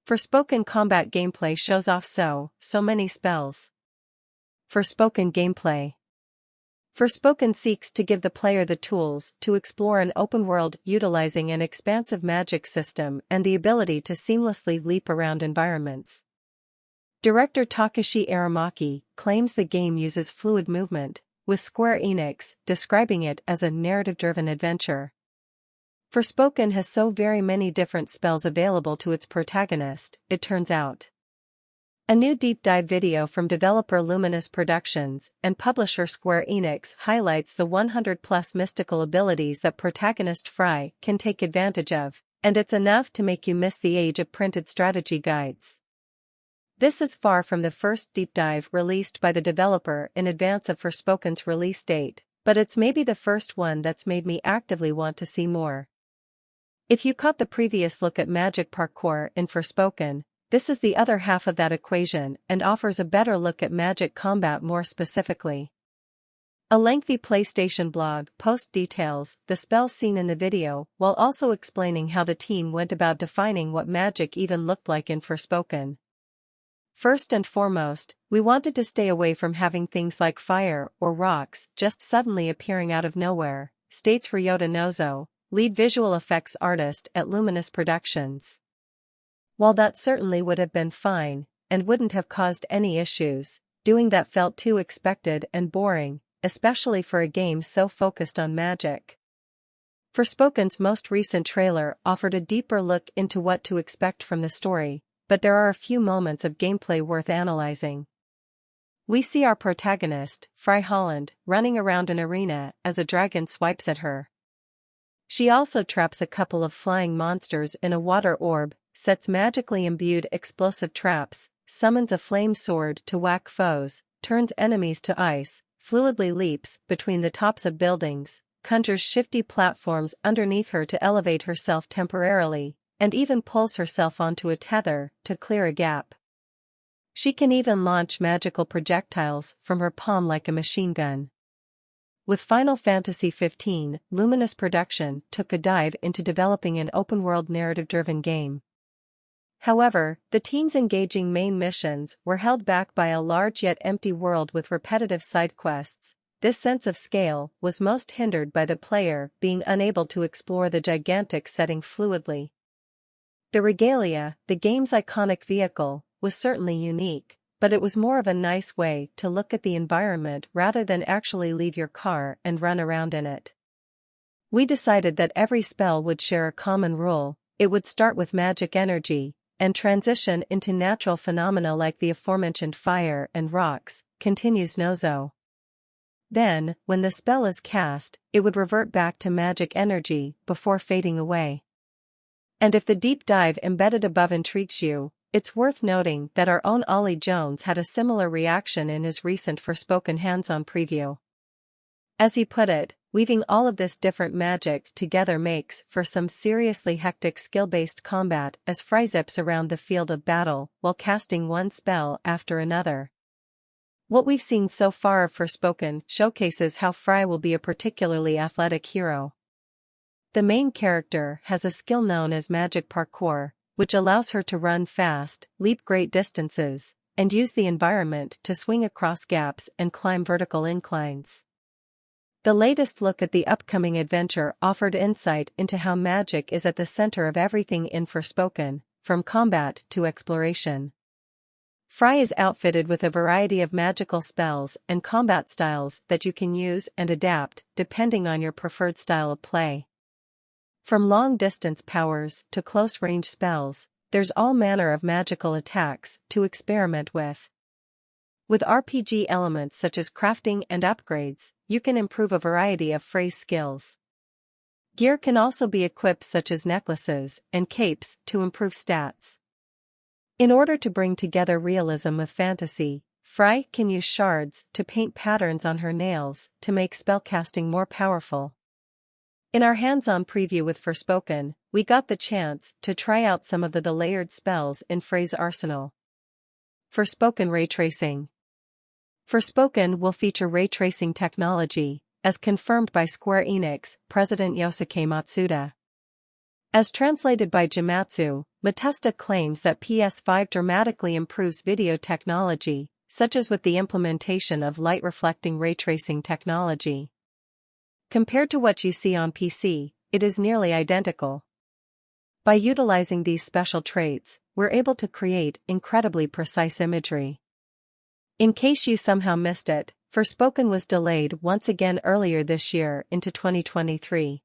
Forspoken combat gameplay shows off so many spells. Forspoken gameplay. Forspoken seeks to give the player the tools to explore an open world utilizing an expansive magic system and the ability to seamlessly leap around environments. Director Takeshi Aramaki claims the game uses fluid movement, with Square Enix describing it as a narrative-driven adventure. Forspoken has so very many different spells available to its protagonist, it turns out. A new deep dive video from developer Luminous Productions and publisher Square Enix highlights the 100+ mystical abilities that protagonist Frey can take advantage of, and it's enough to make you miss the age of printed strategy guides. This is far from the first deep dive released by the developer in advance of Forspoken's release date, but it's maybe the first one that's made me actively want to see more. If you caught the previous look at magic parkour in Forspoken, this is the other half of that equation and offers a better look at magic combat more specifically. A lengthy PlayStation blog post details the spells seen in the video while also explaining how the team went about defining what magic even looked like in Forspoken. First and foremost, we wanted to stay away from having things like fire or rocks just suddenly appearing out of nowhere, states Ryota Nozo, lead visual effects artist at Luminous Productions. While that certainly would have been fine, and wouldn't have caused any issues, doing that felt too expected and boring, especially for a game so focused on magic. Forspoken's most recent trailer offered a deeper look into what to expect from the story, but there are a few moments of gameplay worth analyzing. We see our protagonist, Frey Holland, running around an arena as a dragon swipes at her. She also traps a couple of flying monsters in a water orb, sets magically imbued explosive traps, summons a flame sword to whack foes, turns enemies to ice, fluidly leaps between the tops of buildings, conjures shifty platforms underneath her to elevate herself temporarily, and even pulls herself onto a tether to clear a gap. She can even launch magical projectiles from her palm like a machine gun. With Final Fantasy XV, Luminous Production took a dive into developing an open-world narrative-driven game. However, the team's engaging main missions were held back by a large yet empty world with repetitive side quests. This sense of scale was most hindered by the player being unable to explore the gigantic setting fluidly. The Regalia, the game's iconic vehicle, was certainly unique, but it was more of a nice way to look at the environment rather than actually leave your car and run around in it. We decided that every spell would share a common rule: it would start with magic energy, and transition into natural phenomena like the aforementioned fire and rocks, continues Nozo. Then, when the spell is cast, it would revert back to magic energy before fading away. And if the deep dive embedded above intrigues you, it's worth noting that our own Ollie Jones had a similar reaction in his recent Forspoken hands-on preview. As he put it, weaving all of this different magic together makes for some seriously hectic skill-based combat as Frey zips around the field of battle while casting one spell after another. What we've seen so far of Forspoken showcases how Frey will be a particularly athletic hero. The main character has a skill known as magic parkour, which allows her to run fast, leap great distances, and use the environment to swing across gaps and climb vertical inclines. The latest look at the upcoming adventure offered insight into how magic is at the center of everything in Forspoken, from combat to exploration. Frey is outfitted with a variety of magical spells and combat styles that you can use and adapt depending on your preferred style of play. From long-distance powers to close-range spells, there's all manner of magical attacks to experiment with. With RPG elements such as crafting and upgrades, you can improve a variety of Frey's skills. Gear can also be equipped such as necklaces and capes to improve stats. In order to bring together realism with fantasy, Frey can use shards to paint patterns on her nails to make spellcasting more powerful. In our hands-on preview with Forspoken, we got the chance to try out some of the layered spells in Frey's arsenal. Forspoken ray tracing. Forspoken will feature ray tracing technology, as confirmed by Square Enix President Yosuke Matsuda. As translated by Jamatsu, Bethesda claims that PS5 dramatically improves video technology, such as with the implementation of light-reflecting ray tracing technology. Compared to what you see on PC, it is nearly identical. By utilizing these special traits, we're able to create incredibly precise imagery. In case you somehow missed it, Forspoken was delayed once again earlier this year into 2023.